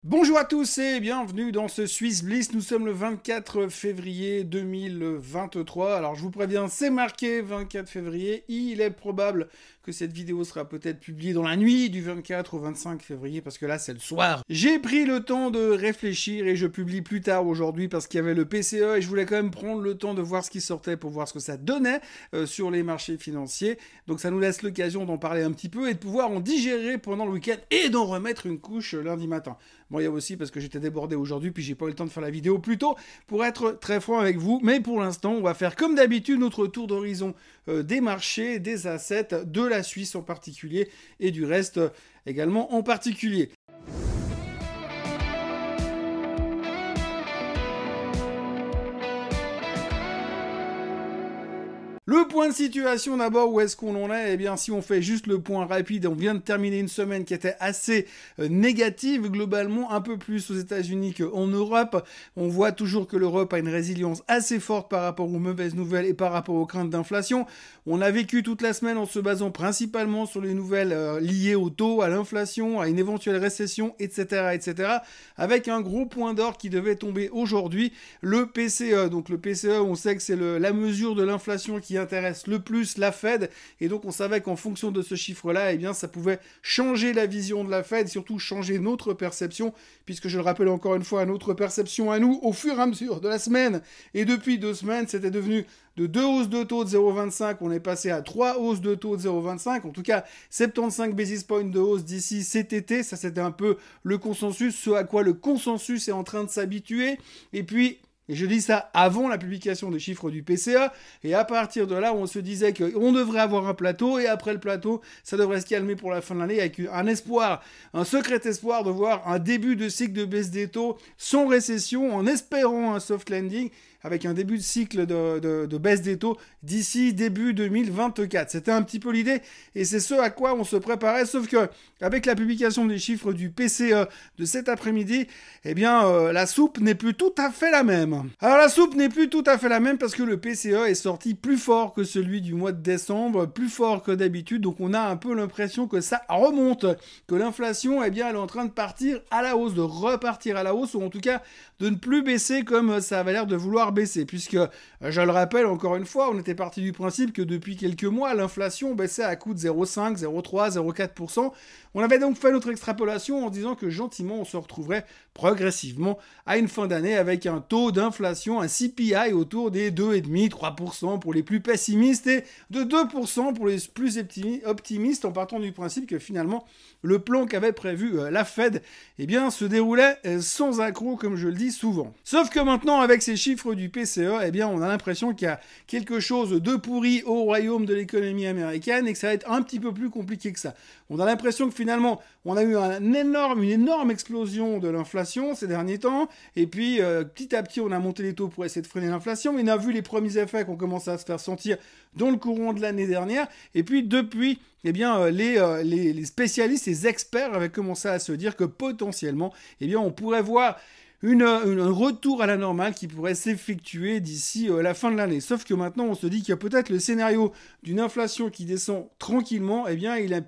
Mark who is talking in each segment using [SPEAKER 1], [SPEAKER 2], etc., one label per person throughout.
[SPEAKER 1] Bonjour à tous et bienvenue dans ce Swiss Bliss. Nous sommes le 24 février 2023. Alors je vous préviens, c'est marqué 24 février. Il est probable que cette vidéo sera peut-être publiée dans la nuit du 24 au 25 février parce que là c'est le soir. J'ai pris le temps de réfléchir et je publie plus tard aujourd'hui parce qu'il y avait le PCE et je voulais quand même prendre le temps de voir ce qui sortait pour voir ce que ça donnait sur les marchés financiers. Donc ça nous laisse l'occasion d'en parler un petit peu et de pouvoir en digérer pendant le week-end et d'en remettre une couche lundi matin. Bon, il y a aussi parce que j'étais débordé aujourd'hui, puis j'ai pas eu le temps de faire la vidéo plus tôt, pour être très franc avec vous. Mais pour l'instant, on va faire comme d'habitude notre tour d'horizon des marchés, des assets, de la Suisse en particulier, et du reste également en particulier. Le point de situation d'abord, où est-ce qu'on en est? Eh bien, si on fait juste le point rapide, on vient de terminer une semaine qui était assez négative, globalement, un peu plus aux États-Unis qu'en Europe. On voit toujours que l'Europe a une résilience assez forte par rapport aux mauvaises nouvelles et par rapport aux craintes d'inflation. On a vécu toute la semaine en se basant principalement sur les nouvelles liées au taux, à l'inflation, à une éventuelle récession, etc., etc., avec un gros point d'or qui devait tomber aujourd'hui, le PCE. Donc le PCE, on sait que c'est la mesure de l'inflation qui intéresse le plus la Fed, et donc on savait qu'en fonction de ce chiffre-là, eh bien ça pouvait changer la vision de la Fed, surtout changer notre perception, puisque je le rappelle encore une fois, notre perception à nous, au fur et à mesure de la semaine, et depuis 2 semaines, c'était devenu de 2 hausses de taux de 0,25, on est passé à 3 hausses de taux de 0,25, en tout cas 75 basis points de hausse d'ici cet été, ça c'était un peu le consensus, ce à quoi le consensus est en train de s'habituer, et puis... Et je dis ça avant la publication des chiffres du PCA, et à partir de là, on se disait qu'on devrait avoir un plateau, et après le plateau, ça devrait se calmer pour la fin de l'année, avec un espoir, un secret espoir de voir un début de cycle de baisse des taux sans récession, en espérant un soft landing, avec un début de cycle de baisse des taux d'ici début 2024. C'était un petit peu l'idée, et c'est ce à quoi on se préparait, sauf que avec la publication des chiffres du PCE de cet après-midi, eh bien, la soupe n'est plus tout à fait la même. Alors la soupe n'est plus tout à fait la même parce que le PCE est sorti plus fort que celui du mois de décembre, plus fort que d'habitude, donc on a un peu l'impression que ça remonte, que l'inflation, eh bien, elle est en train de partir à la hausse, de repartir à la hausse, ou en tout cas de ne plus baisser comme ça avait l'air de vouloir baisser, puisque, je le rappelle encore une fois, on était parti du principe que depuis quelques mois, l'inflation baissait à coût de 0,5, 0,3, 0,4%. On avait donc fait notre extrapolation en disant que gentiment on se retrouverait progressivement à une fin d'année avec un taux d'inflation, un CPI autour des 2,5, 3% pour les plus pessimistes et de 2% pour les plus optimistes, en partant du principe que finalement le plan qu'avait prévu la Fed, eh bien, se déroulait sans accroc, comme je le dis souvent. Sauf que maintenant, avec ces chiffres du PCE, eh bien, on a l'impression qu'il y a quelque chose de pourri au royaume de l'économie américaine et que ça va être un petit peu plus compliqué que ça. On a l'impression que finalement, on a eu une énorme explosion de l'inflation ces derniers temps, et puis petit à petit, on a monté les taux pour essayer de freiner l'inflation, mais on a vu les premiers effets qui ont commencé à se faire sentir dans le courant de l'année dernière, et puis depuis, eh bien, les spécialistes, les experts avaient commencé à se dire que potentiellement, eh bien, on pourrait voir un retour à la normale qui pourrait s'effectuer d'ici la fin de l'année. Sauf que maintenant, on se dit qu'il y a peut-être le scénario d'une inflation qui descend tranquillement, eh bien, il est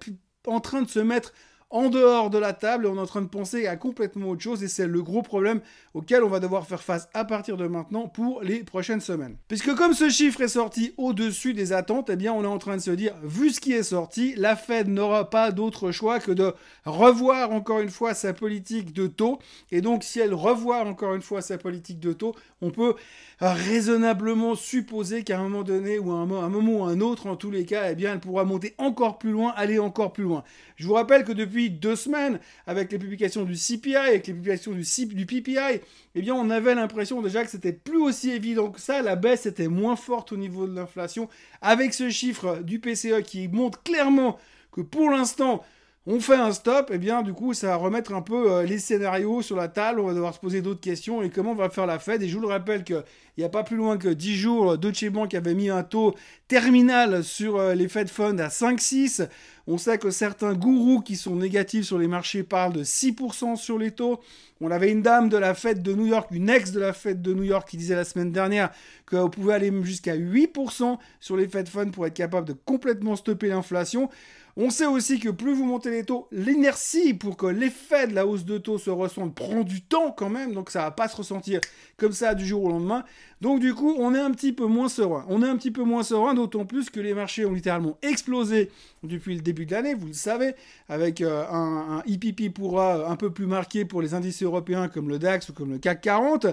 [SPEAKER 1] en train de se mettre en dehors de la table, et on est en train de penser à complètement autre chose, et c'est le gros problème auquel on va devoir faire face à partir de maintenant pour les prochaines semaines. Puisque comme ce chiffre est sorti au-dessus des attentes, eh bien on est en train de se dire, vu ce qui est sorti, la Fed n'aura pas d'autre choix que de revoir encore une fois sa politique de taux, et donc si elle revoit encore une fois sa politique de taux, on peut raisonnablement supposer qu'à un moment donné, ou à un moment ou à un autre, en tous les cas, eh bien elle pourra monter encore plus loin, aller encore plus loin. Je vous rappelle que depuis 2 semaines, avec les publications du CPI, avec les publications du PPI, eh bien, on avait l'impression déjà que c'était plus aussi évident que ça. La baisse était moins forte au niveau de l'inflation. Avec ce chiffre du PCE qui montre clairement que pour l'instant, on fait un stop, et bien du coup ça va remettre un peu les scénarios sur la table, on va devoir se poser d'autres questions et comment va faire la Fed. Et je vous le rappelle qu'il n'y a pas plus loin que 10 jours, Deutsche Bank avait mis un taux terminal sur les Fed Funds à 5,6. On sait que certains gourous qui sont négatifs sur les marchés parlent de 6% sur les taux. On avait une dame de la Fed de New York, une ex de la Fed de New York qui disait la semaine dernière qu'on pouvait aller jusqu'à 8% sur les Fed Funds pour être capable de complètement stopper l'inflation. On sait aussi que plus vous montez les taux, l'inertie pour que l'effet de la hausse de taux se ressente prend du temps quand même, donc ça va pas se ressentir comme ça du jour au lendemain. Donc du coup, on est un petit peu moins serein. On est un petit peu moins serein, d'autant plus que les marchés ont littéralement explosé depuis le début de l'année, vous le savez, avec un IPP pourra un peu plus marqué pour les indices européens comme le DAX ou comme le CAC 40.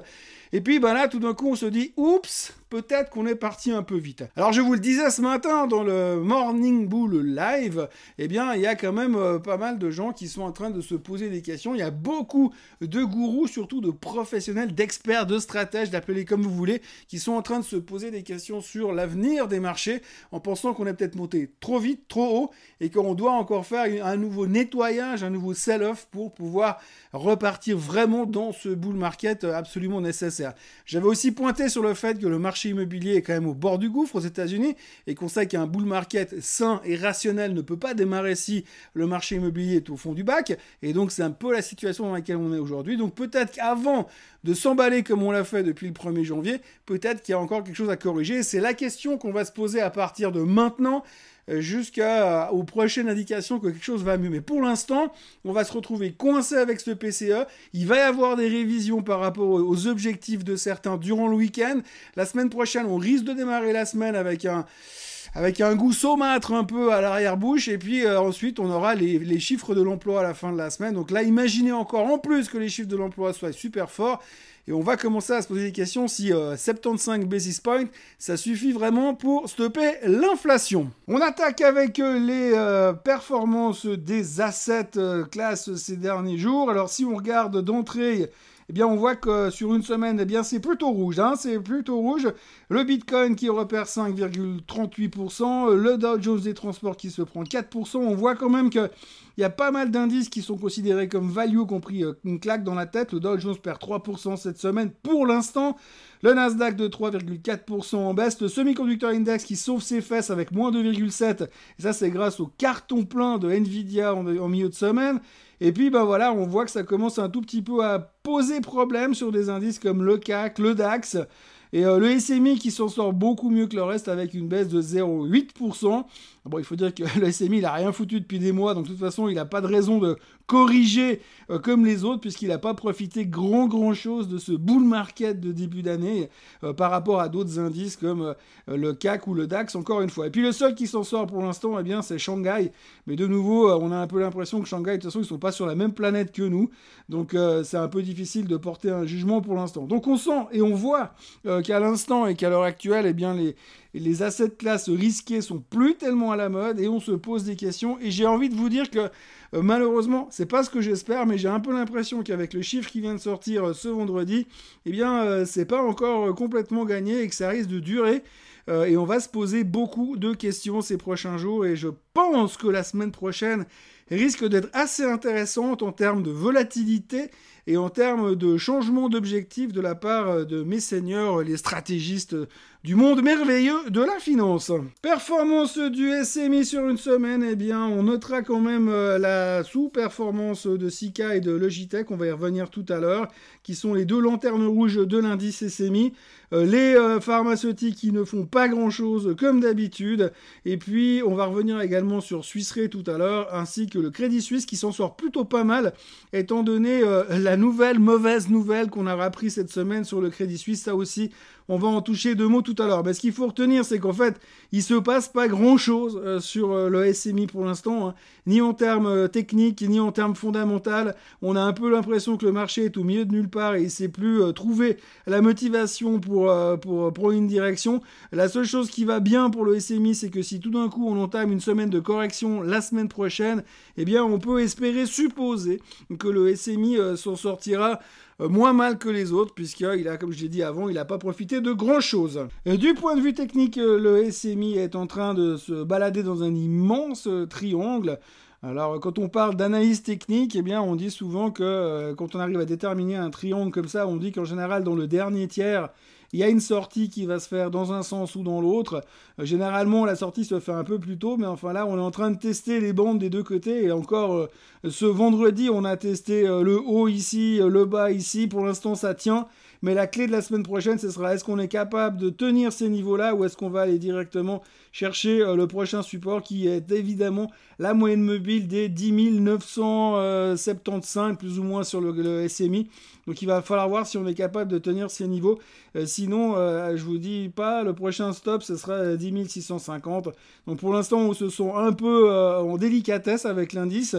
[SPEAKER 1] Et puis ben là, tout d'un coup, on se dit, oups, peut-être qu'on est parti un peu vite. Alors je vous le disais ce matin dans le Morning Bull Live, eh bien il y a quand même pas mal de gens qui sont en train de se poser des questions. Il y a beaucoup de gourous, surtout de professionnels, d'experts, de stratèges, d'appelez-les comme vous voulez, qui sont en train de se poser des questions sur l'avenir des marchés en pensant qu'on est peut-être monté trop vite, trop haut et qu'on doit encore faire un nouveau nettoyage, un nouveau sell-off pour pouvoir repartir vraiment dans ce bull market absolument nécessaire. J'avais aussi pointé sur le fait que le marché immobilier est quand même au bord du gouffre aux États-Unis et qu'on sait qu'un bull market sain et rationnel ne peut pas démarrer si le marché immobilier est au fond du bac. Et donc c'est un peu la situation dans laquelle on est aujourd'hui. Donc peut-être qu'avant de s'emballer comme on l'a fait depuis le 1er janvier, peut-être qu'il y a encore quelque chose à corriger. C'est la question qu'on va se poser à partir de maintenant jusqu'aux prochaines indications que quelque chose va mieux. Mais pour l'instant, on va se retrouver coincé avec ce PCE. Il va y avoir des révisions par rapport aux objectifs de certains durant le week-end. La semaine prochaine, on risque de démarrer la semaine avec un goût saumâtre un peu à l'arrière-bouche, et puis ensuite on aura les chiffres de l'emploi à la fin de la semaine. Donc là, imaginez encore en plus que les chiffres de l'emploi soient super forts, et on va commencer à se poser des questions si 75 basis points, ça suffit vraiment pour stopper l'inflation. On attaque avec les performances des assets classes ces derniers jours. Alors si on regarde d'entrée, eh bien, on voit que sur une semaine, eh bien, c'est plutôt rouge, hein, c'est plutôt rouge. Le Bitcoin qui repère 5,38%, le Dow Jones des transports qui se prend 4%. On voit quand même qu'il y a pas mal d'indices qui sont considérés comme value, qui ont pris une claque dans la tête. Le Dow Jones perd 3% cette semaine pour l'instant. Le Nasdaq de 3,4% en baisse. Le Semiconductor Index qui sauve ses fesses avec moins 2,7%. Et ça, c'est grâce au carton plein de Nvidia en milieu de semaine. Et puis, ben voilà, on voit que ça commence un tout petit peu à poser problème sur des indices comme le CAC, le DAX. Et le SMI qui s'en sort beaucoup mieux que le reste avec une baisse de 0,8%. Bon, il faut dire que le SMI, il n'a rien foutu depuis des mois, donc de toute façon, il n'a pas de raison de corriger comme les autres, puisqu'il n'a pas profité grand chose de ce bull market de début d'année par rapport à d'autres indices comme le CAC ou le DAX, encore une fois. Et puis le seul qui s'en sort pour l'instant, eh bien, c'est Shanghai. Mais de nouveau, on a un peu l'impression que Shanghai, de toute façon, ils ne sont pas sur la même planète que nous. Donc c'est un peu difficile de porter un jugement pour l'instant. Donc on sent et on voit qu'à l'instant et qu'à l'heure actuelle, eh bien, les assets classes risqués sont plus tellement à la mode et on se pose des questions. Et j'ai envie de vous dire que malheureusement, c'est pas ce que j'espère, mais j'ai un peu l'impression qu'avec le chiffre qui vient de sortir ce vendredi, eh bien, c'est pas encore complètement gagné et que ça risque de durer. Et on va se poser beaucoup de questions ces prochains jours. Et je pense que la semaine prochaine risque d'être assez intéressante en termes de volatilité et en termes de changement d'objectif de la part de mes seigneurs, les stratégistes du monde merveilleux de la finance. Performance du SMI sur une semaine, eh bien, on notera quand même la sous-performance de Sika et de Logitech, on va y revenir tout à l'heure, qui sont les deux lanternes rouges de l'indice SMI. Les pharmaceutiques qui ne font pas grand-chose comme d'habitude. Et puis, on va revenir également sur Swiss Re tout à l'heure, ainsi que le Crédit Suisse qui s'en sort plutôt pas mal, étant donné la mauvaise nouvelle qu'on a appris cette semaine sur le Crédit Suisse. Ça aussi, on va en toucher deux mots tout à l'heure. Mais ce qu'il faut retenir, c'est qu'en fait, il se passe pas grand-chose sur le SMI pour l'instant, hein, ni en termes techniques, ni en termes fondamentaux. On a un peu l'impression que le marché est au milieu de nulle part et il ne sait plus trouver la motivation pour une direction. La seule chose qui va bien pour le SMI, c'est que si tout d'un coup on entame une semaine de correction la semaine prochaine, eh bien on peut espérer, supposer que le SMI s'en sortira moins mal que les autres, puisqu'il a, comme je l'ai dit avant, il n'a pas profité de grand-chose. Du point de vue technique, le SMI est en train de se balader dans un immense triangle. Alors, quand on parle d'analyse technique, eh bien, on dit souvent que quand on arrive à déterminer un triangle comme ça, on dit qu'en général, dans le dernier tiers, il y a une sortie qui va se faire dans un sens ou dans l'autre. Généralement, la sortie se fait un peu plus tôt, mais enfin là, on est en train de tester les bandes des deux côtés. Et encore, ce vendredi, on a testé le haut ici, le bas ici. Pour l'instant, ça tient. Mais la clé de la semaine prochaine, ce sera est-ce qu'on est capable de tenir ces niveaux-là ou est-ce qu'on va aller directement chercher le prochain support qui est évidemment la moyenne mobile des 10 975 plus ou moins sur le SMI. Donc il va falloir voir si on est capable de tenir ces niveaux. Sinon, je vous dis pas, le prochain stop, ce sera 10 650. Donc pour l'instant, on se sent un peu en délicatesse avec l'indice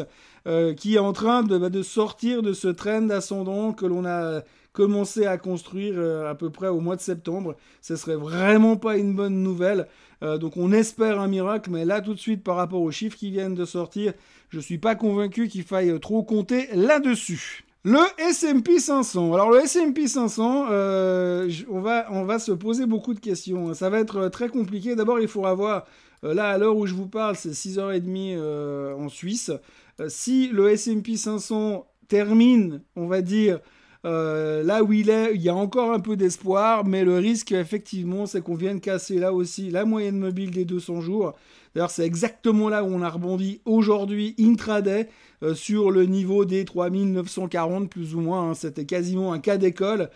[SPEAKER 1] qui est en train de sortir de ce trend ascendant que l'on a commencer à construire à peu près au mois de septembre. Ce serait vraiment pas une bonne nouvelle. Donc on espère un miracle, mais là tout de suite par rapport aux chiffres qui viennent de sortir, je suis pas convaincu qu'il faille trop compter là-dessus. Le S&P 500. Alors le S&P 500, on va se poser beaucoup de questions. Ça va être très compliqué. D'abord, il faudra voir, là à l'heure où je vous parle, c'est 6h30 en Suisse. Si le S&P 500 termine, on va dire, là où il y a encore un peu d'espoir, mais le risque, effectivement, c'est qu'on vienne casser là aussi la moyenne mobile des 200 jours. D'ailleurs, c'est exactement là où on a rebondi aujourd'hui, intraday, sur le niveau des 3940 plus ou moins. Hein. C'était quasiment un cas d'école.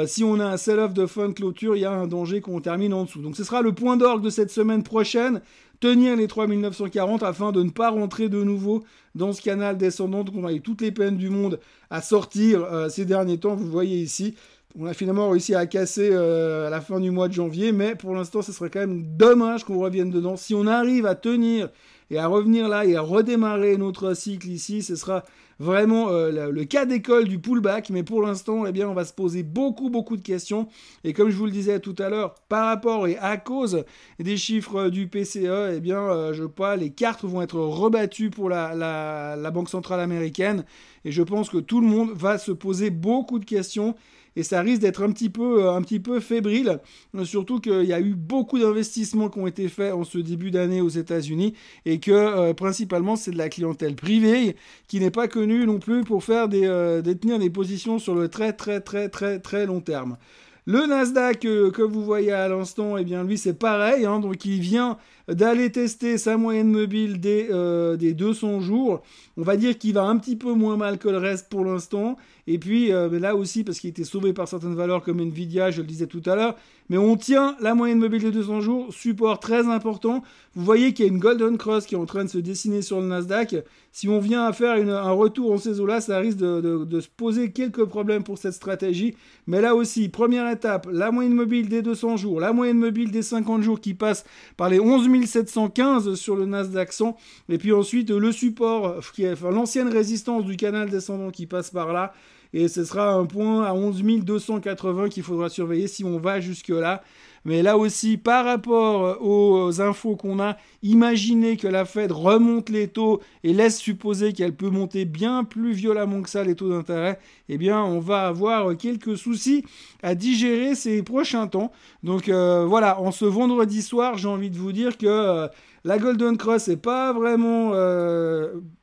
[SPEAKER 1] Si on a un sell-off de fin de clôture, il y a un danger qu'on termine en dessous. Donc ce sera le point d'orgue de cette semaine prochaine, tenir les 3940 afin de ne pas rentrer de nouveau dans ce canal descendant. Donc on a eu toutes les peines du monde à sortir ces derniers temps. Vous voyez ici, on a finalement réussi à casser à la fin du mois de janvier, mais pour l'instant, ce serait quand même dommage qu'on revienne dedans. Si on arrive à tenir et à revenir là et à redémarrer notre cycle ici, ce sera vraiment le cas d'école du pullback, mais pour l'instant, eh bien, on va se poser beaucoup de questions. Et comme je vous le disais tout à l'heure, par rapport et à cause des chiffres du PCE, eh bien, je crois les cartes vont être rebattues pour la Banque centrale américaine. Et je pense que tout le monde va se poser beaucoup de questions. Et ça risque d'être un petit peu fébrile, surtout qu'il y a eu beaucoup d'investissements qui ont été faits en ce début d'année aux États-Unis et que principalement c'est de la clientèle privée qui n'est pas connue non plus pour faire détenir des positions sur le très long terme. Le Nasdaq que vous voyez à l'instant, eh bien lui c'est pareil, hein, donc il vient d'aller tester sa moyenne mobile des 200 jours. On va dire qu'il va un petit peu moins mal que le reste pour l'instant. Et puis là aussi, parce qu'il était sauvé par certaines valeurs comme Nvidia, je le disais tout à l'heure, mais on tient la moyenne mobile des 200 jours, support très important. Vous voyez qu'il y a une Golden Cross qui est en train de se dessiner sur le Nasdaq. Si on vient à faire un retour en ces eaux-là, ça risque de se poser quelques problèmes pour cette stratégie. Mais là aussi, première étape, la moyenne mobile des 200 jours, la moyenne mobile des 50 jours qui passe par les 11 715 sur le Nasdaq 100. Et puis ensuite, le support, qui est l'ancienne résistance du canal descendant qui passe par là. Et ce sera un point à 11 280 qu'il faudra surveiller si on va jusque-là. Mais là aussi, par rapport aux infos qu'on a, imaginez que la Fed remonte les taux et laisse supposer qu'elle peut monter bien plus violemment que ça les taux d'intérêt. Eh bien, on va avoir quelques soucis à digérer ces prochains temps. Donc voilà, en ce vendredi soir, j'ai envie de vous dire que la Golden Cross n'est pas vraiment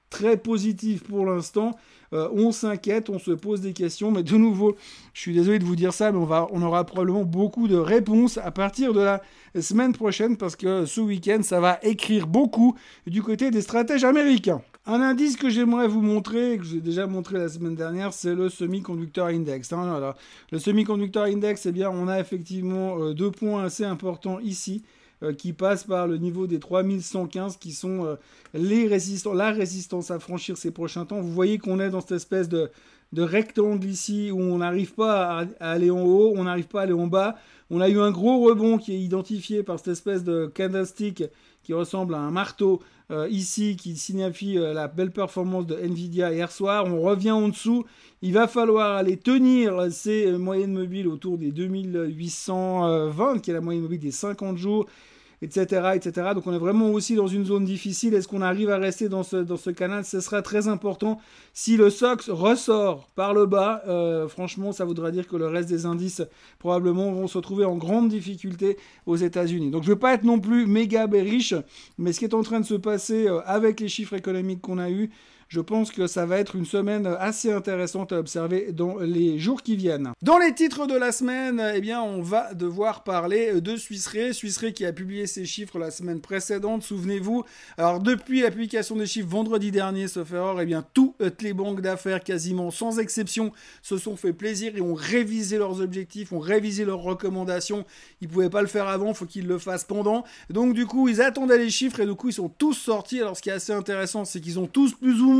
[SPEAKER 1] très positive pour l'instant. On s'inquiète, on se pose des questions, mais de nouveau, je suis désolé de vous dire ça, mais on aura probablement beaucoup de réponses à partir de la semaine prochaine, parce que ce week-end, ça va écrire beaucoup du côté des stratèges américains. Un indice que j'aimerais vous montrer, que j'ai déjà montré la semaine dernière, c'est le Semiconductor Index. Hein, voilà. Le Semiconductor Index, eh bien, on a effectivement 2 points assez importants ici, qui passent par le niveau des 3115 qui sont la résistance à franchir ces prochains temps. Vous voyez qu'on est dans cette espèce de rectangle ici où on n'arrive pas à aller en haut, on n'arrive pas à aller en bas. On a eu un gros rebond qui est identifié par cette espèce de candlestick qui ressemble à un marteau ici, qui signifie la belle performance de Nvidia hier soir. On revient en dessous. Il va falloir aller tenir ces moyennes mobiles autour des 2820, qui est la moyenne mobile des 50 jours, etc., etc. Donc on est vraiment aussi dans une zone difficile. Est-ce qu'on arrive à rester dans ce canal? Ce sera très important. Si le SOX ressort par le bas, franchement, ça voudra dire que le reste des indices probablement vont se retrouver en grande difficulté aux États-Unis. Donc je ne veux pas être non plus méga bearish, mais ce qui est en train de se passer avec les chiffres économiques qu'on a eus, Je pense que ça va être une semaine assez intéressante à observer dans les jours qui viennent. Dans les titres de la semaine, eh bien, on va devoir parler de Swiss Re. Swiss Re qui a publié ses chiffres la semaine précédente, souvenez-vous. Alors, depuis la publication des chiffres vendredi dernier, sauf erreur, eh bien, toutes les banques d'affaires, quasiment sans exception, se sont fait plaisir et ont révisé leurs objectifs, ont révisé leurs recommandations. Ils pouvaient pas le faire avant, faut qu'ils le fassent pendant. Donc, du coup, ils attendaient les chiffres et du coup, ils sont tous sortis. Alors, ce qui est assez intéressant, c'est qu'ils ont tous plus ou moins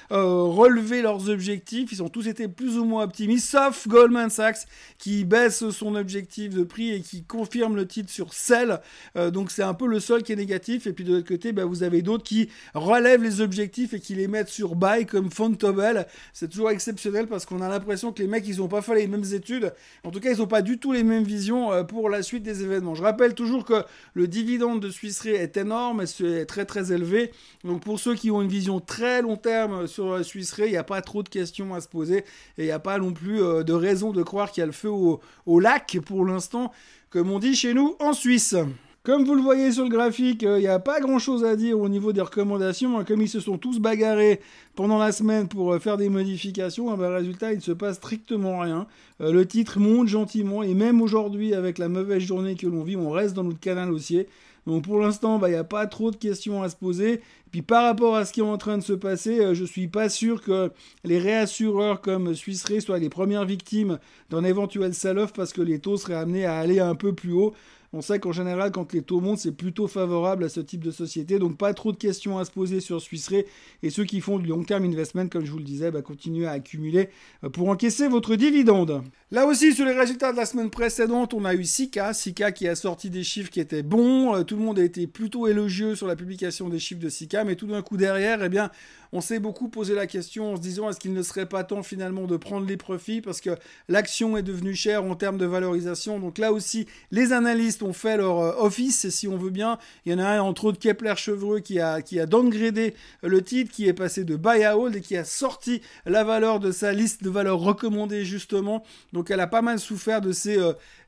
[SPEAKER 1] relevé leurs objectifs. Ils ont tous été plus ou moins optimistes, sauf Goldman Sachs qui baisse son objectif de prix et qui confirme le titre sur sell. Donc, c'est un peu le seul qui est négatif. Et puis, de l'autre côté, vous avez d'autres qui relèvent les objectifs et qui les mettent sur buy comme Fontobel. C'est toujours exceptionnel parce qu'on a l'impression que les mecs, ils n'ont pas fait les mêmes études. En tout cas, ils n'ont pas du tout les mêmes visions pour la suite des événements. Je rappelle toujours que le dividende de Swiss Re est énorme et c'est très très élevé. Donc pour ceux qui ont une vision très long terme sur Swiss Re, il n'y a pas trop de questions à se poser et il n'y a pas non plus de raison de croire qu'il y a le feu au lac pour l'instant, comme on dit chez nous en Suisse. Comme vous le voyez sur le graphique, il n'y a pas grand chose à dire au niveau des recommandations. Comme ils se sont tous bagarrés pendant la semaine pour faire des modifications, résultat, il ne se passe strictement rien. Le titre monte gentiment et même aujourd'hui, avec la mauvaise journée que l'on vit, on reste dans notre canal haussier. Donc pour l'instant, il n'y a pas trop de questions à se poser. Et puis par rapport à ce qui est en train de se passer, je ne suis pas sûr que les réassureurs comme Swiss Re soient les premières victimes d'un éventuel sell-off parce que les taux seraient amenés à aller un peu plus haut. On sait qu'en général, quand les taux montent, c'est plutôt favorable à ce type de société. Donc, pas trop de questions à se poser sur Swiss Re. Et ceux qui font du long-term investment, comme je vous le disais, continuez à accumuler pour encaisser votre dividende. Là aussi, sur les résultats de la semaine précédente, on a eu Sika. Sika qui a sorti des chiffres qui étaient bons. Tout le monde a été plutôt élogieux sur la publication des chiffres de Sika. Mais tout d'un coup derrière, eh bien, on s'est beaucoup posé la question en se disant est-ce qu'il ne serait pas temps finalement de prendre les profits parce que l'action est devenue chère en termes de valorisation. Donc là aussi, les analystes ont fait leur office, si on veut bien. Il y en a un, entre autres, Kepler-Chevreux, qui a downgradé le titre, qui est passé de buy à hold et qui a sorti la valeur de sa liste de valeurs recommandées, justement. Donc, elle a pas mal souffert de ces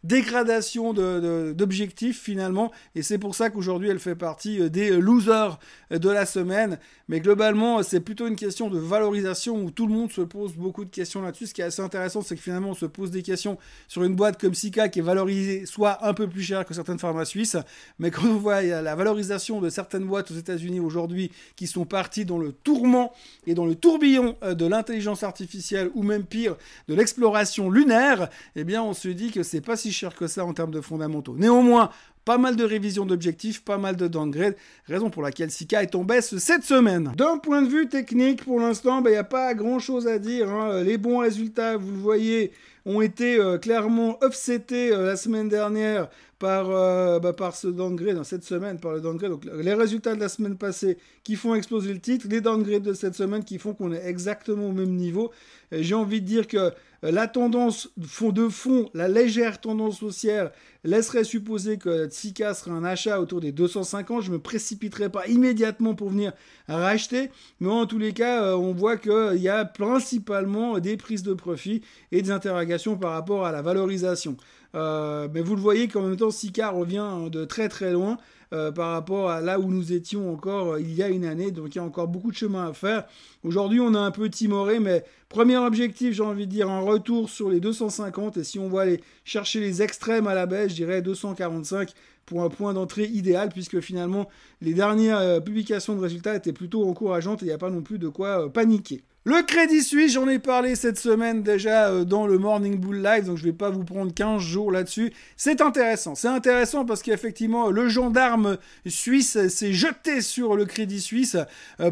[SPEAKER 1] dégradations d'objectifs, finalement. Et c'est pour ça qu'aujourd'hui, elle fait partie des losers de la semaine. Mais globalement, c'est plutôt une question de valorisation où tout le monde se pose beaucoup de questions là-dessus. Ce qui est assez intéressant, c'est que finalement, on se pose des questions sur une boîte comme Sika qui est valorisée soit un peu plus cher que certaines pharma suisses, mais quand on voit la valorisation de certaines boîtes aux États-Unis aujourd'hui qui sont parties dans le tourment et dans le tourbillon de l'intelligence artificielle ou même pire de l'exploration lunaire, eh bien on se dit que c'est pas si cher que ça en termes de fondamentaux. Néanmoins, pas mal de révisions d'objectifs, pas mal de downgrade, raison pour laquelle Sika est en baisse cette semaine. D'un point de vue technique, pour l'instant, il n'y a pas grand-chose à dire. Les bons résultats, vous le voyez, ont été clairement offsetés la semaine dernière par ce downgrade, cette semaine, par le downgrade. Donc les résultats de la semaine passée qui font exploser le titre, les downgrades de cette semaine qui font qu'on est exactement au même niveau. J'ai envie de dire que la tendance de fond, la légère tendance haussière, laisserait supposer que Sika serait un achat autour des 250. Je ne me précipiterai pas immédiatement pour venir racheter. Mais en tous les cas, on voit qu'il y a principalement des prises de profit et des interrogations par rapport à la valorisation. Mais vous le voyez qu'en même temps, Sika revient de très très loin par rapport à là où nous étions encore il y a une année. Donc il y a encore beaucoup de chemin à faire. Aujourd'hui, on a un peu timoré, mais premier objectif, j'ai envie de dire, un retour sur les 250. Et si on va aller chercher les extrêmes à la baisse, je dirais 245 pour un point d'entrée idéal, puisque finalement, les dernières publications de résultats étaient plutôt encourageantes et il n'y a pas non plus de quoi paniquer. Le Crédit Suisse, j'en ai parlé cette semaine déjà dans le Morning Bull Live, donc je vais pas vous prendre 15 jours là-dessus. C'est intéressant parce qu'effectivement, le gendarme suisse s'est jeté sur le Crédit Suisse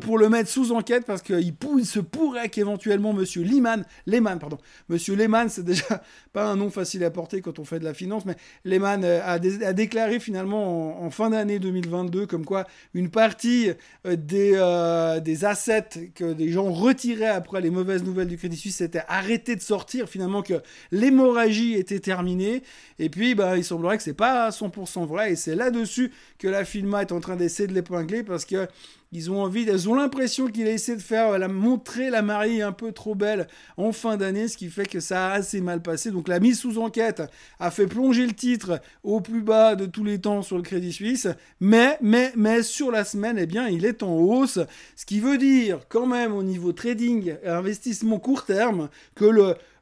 [SPEAKER 1] pour le mettre sous enquête parce qu'il se pourrait qu'éventuellement Monsieur Lehman, c'est déjà pas un nom facile à porter quand on fait de la finance, mais Lehman a déclaré finalement en fin d'année 2022 comme quoi une partie des assets que des gens retiraient après les mauvaises nouvelles du Crédit Suisse s'était arrêté de sortir, finalement que l'hémorragie était terminée, et puis il semblerait que c'est pas à 100% vrai, et c'est là-dessus que la FINMA est en train d'essayer de l'épingler, parce que Ils ont l'impression qu'il a essayé de faire montrer la mariée un peu trop belle en fin d'année, ce qui fait que ça a assez mal passé. Donc la mise sous enquête a fait plonger le titre au plus bas de tous les temps sur le Crédit Suisse, mais sur la semaine, eh bien, il est en hausse, ce qui veut dire quand même au niveau trading, investissement court terme, que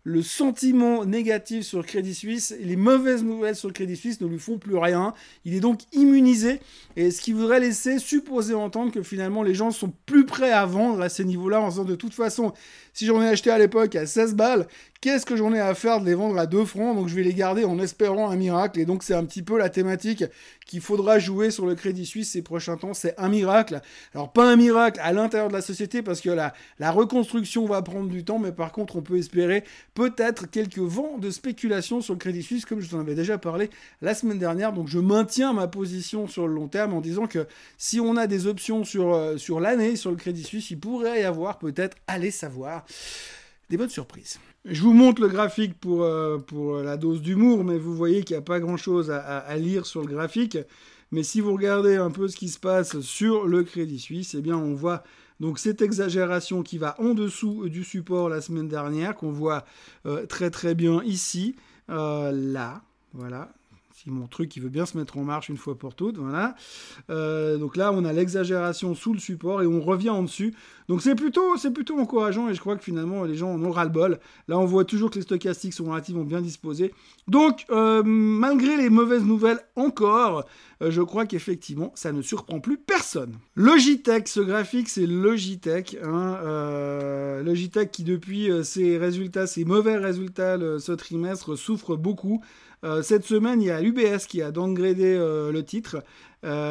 [SPEAKER 1] le sentiment négatif sur le Crédit Suisse et les mauvaises nouvelles sur le Crédit Suisse ne lui font plus rien. Il est donc immunisé, et ce qui voudrait laisser supposer entendre que finalement les gens sont plus prêts à vendre à ces niveaux-là en disant de toute façon, si j'en ai acheté à l'époque à 16 balles, qu'est-ce que j'en ai à faire de les vendre à 2 francs, donc je vais les garder en espérant un miracle. Et donc c'est un petit peu la thématique qu'il faudra jouer sur le Crédit Suisse ces prochains temps, c'est un miracle. Alors pas un miracle à l'intérieur de la société parce que la reconstruction va prendre du temps, mais par contre on peut espérer peut-être quelques vents de spéculation sur le Crédit Suisse, comme je vous en avais déjà parlé la semaine dernière. Donc je maintiens ma position sur le long terme en disant que si on a des options sur l'année sur le Crédit Suisse, il pourrait y avoir peut-être, allez savoir, des bonnes surprises. Je vous montre le graphique pour la dose d'humour, mais vous voyez qu'il n'y a pas grand-chose à lire sur le graphique. Mais si vous regardez un peu ce qui se passe sur le Crédit Suisse, eh bien on voit donc cette exagération qui va en dessous du support la semaine dernière, qu'on voit très très bien ici, là, voilà. Si mon truc il veut bien se mettre en marche une fois pour toutes, voilà. Donc là, on a l'exagération sous le support et on revient en dessus. Donc c'est plutôt encourageant et je crois que finalement les gens en ont ras-le-bol. Là, on voit toujours que les stochastiques sont relativement bien disposés. Donc, malgré les mauvaises nouvelles encore, je crois qu'effectivement, ça ne surprend plus personne. Logitech, ce graphique, c'est Logitech. Logitech qui, depuis ses mauvais résultats ce trimestre, souffre beaucoup. Cette semaine, il y a l'UBS qui a downgradé le titre.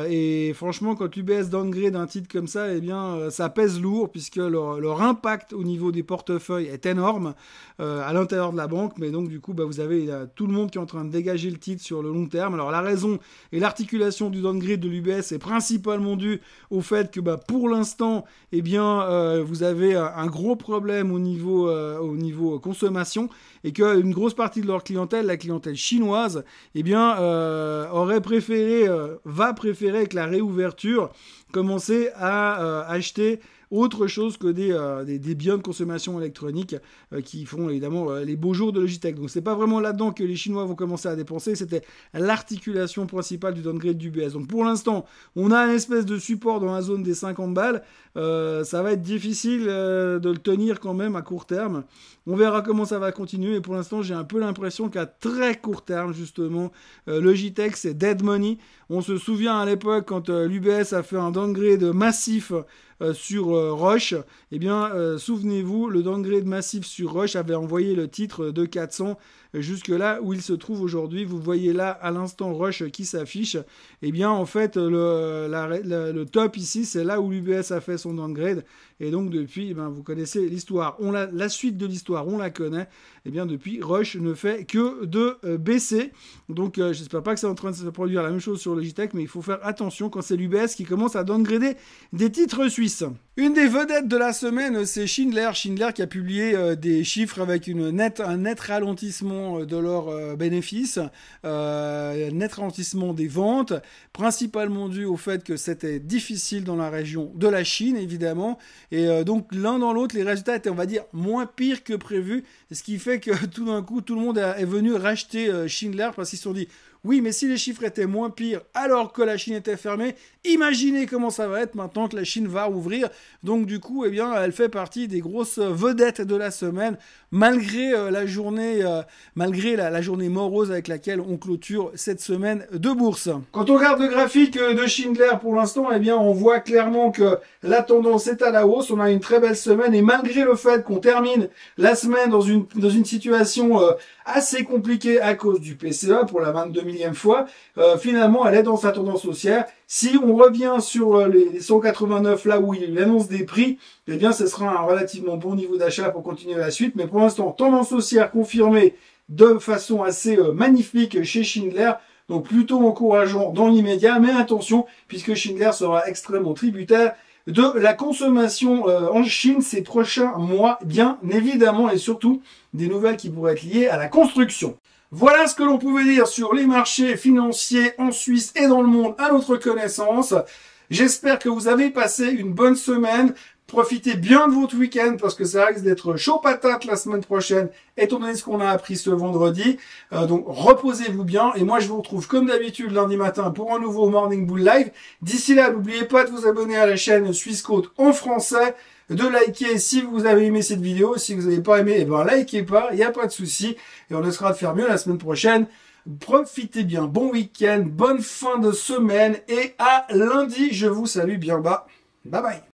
[SPEAKER 1] Et franchement, quand l'UBS downgrade un titre comme ça, eh bien, ça pèse lourd puisque leur impact au niveau des portefeuilles est énorme à l'intérieur de la banque. Mais donc, du coup, vous avez tout le monde qui est en train de dégager le titre sur le long terme. Alors, la raison et l'articulation du downgrade de l'UBS est principalement due au fait que, pour l'instant, eh bien, vous avez un gros problème au niveau consommation et qu'une grosse partie de leur clientèle, la clientèle chinoise, eh bien, va préférer avec la réouverture commencer à acheter autre chose que des biens de consommation électronique qui font évidemment les beaux jours de Logitech. Donc c'est pas vraiment là-dedans que les Chinois vont commencer à dépenser, c'était l'articulation principale du downgrade d'UBS. Donc pour l'instant, on a une espèce de support dans la zone des 50 balles. Ça va être difficile de le tenir quand même à court terme. On verra comment ça va continuer, et pour l'instant, j'ai un peu l'impression qu'à très court terme, justement, Logitech, c'est dead money. On se souvient à l'époque, quand l'UBS a fait un downgrade massif sur Roche, eh bien, souvenez-vous, le downgrade massif sur Roche avait envoyé le titre de 400 jusque là où il se trouve aujourd'hui. Vous voyez là à l'instant Roche qui s'affiche. Eh bien, en fait, le top ici, c'est là où l'UBS a fait son downgrade. Et donc, depuis, vous connaissez l'histoire. La suite de l'histoire, on la connaît. Eh bien, depuis, Roche ne fait que de baisser. Donc, j'espère pas que c'est en train de se produire la même chose sur Logitech, mais il faut faire attention quand c'est l'UBS qui commence à downgrader des titres suisses. Une des vedettes de la semaine, c'est Schindler. Schindler qui a publié des chiffres avec un net ralentissement de leurs bénéfices, net ralentissement des ventes, principalement dû au fait que c'était difficile dans la région de la Chine, évidemment. Et donc, l'un dans l'autre, les résultats étaient, on va dire, moins pires que prévu. Ce qui fait que tout d'un coup, tout le monde est venu racheter Schindler parce qu'ils se sont dit... Oui, mais si les chiffres étaient moins pires alors que la Chine était fermée, imaginez comment ça va être maintenant que la Chine va ouvrir. Donc du coup, eh bien, elle fait partie des grosses vedettes de la semaine, malgré la journée morose avec laquelle on clôture cette semaine de bourse. Quand on regarde le graphique de Schindler pour l'instant, eh bien, on voit clairement que la tendance est à la hausse. On a une très belle semaine et malgré le fait qu'on termine la semaine dans une situation assez compliquée à cause du PCE pour la 22 millième fois, finalement elle est dans sa tendance haussière. Si on revient sur les 189 là où il annonce des prix, eh bien ce sera un relativement bon niveau d'achat pour continuer la suite. Mais pour l'instant, tendance haussière confirmée de façon assez magnifique chez Schindler. Donc plutôt encourageant dans l'immédiat, mais attention, puisque Schindler sera extrêmement tributaire de la consommation en Chine ces prochains mois, bien évidemment, et surtout des nouvelles qui pourraient être liées à la construction. Voilà ce que l'on pouvait dire sur les marchés financiers en Suisse et dans le monde à notre connaissance. J'espère que vous avez passé une bonne semaine. Profitez bien de votre week-end parce que ça risque d'être chaud patate la semaine prochaine, étant donné ce qu'on a appris ce vendredi. Donc reposez-vous bien et moi je vous retrouve comme d'habitude lundi matin pour un nouveau Morning Bull Live. D'ici là, n'oubliez pas de vous abonner à la chaîne Swissquote en français, de liker si vous avez aimé cette vidéo. Si vous n'avez pas aimé, eh ben likez pas, il n'y a pas de souci et on essaiera de faire mieux la semaine prochaine. Profitez bien, bon week-end, bonne fin de semaine et à lundi. Je vous salue bien bas. Bye bye.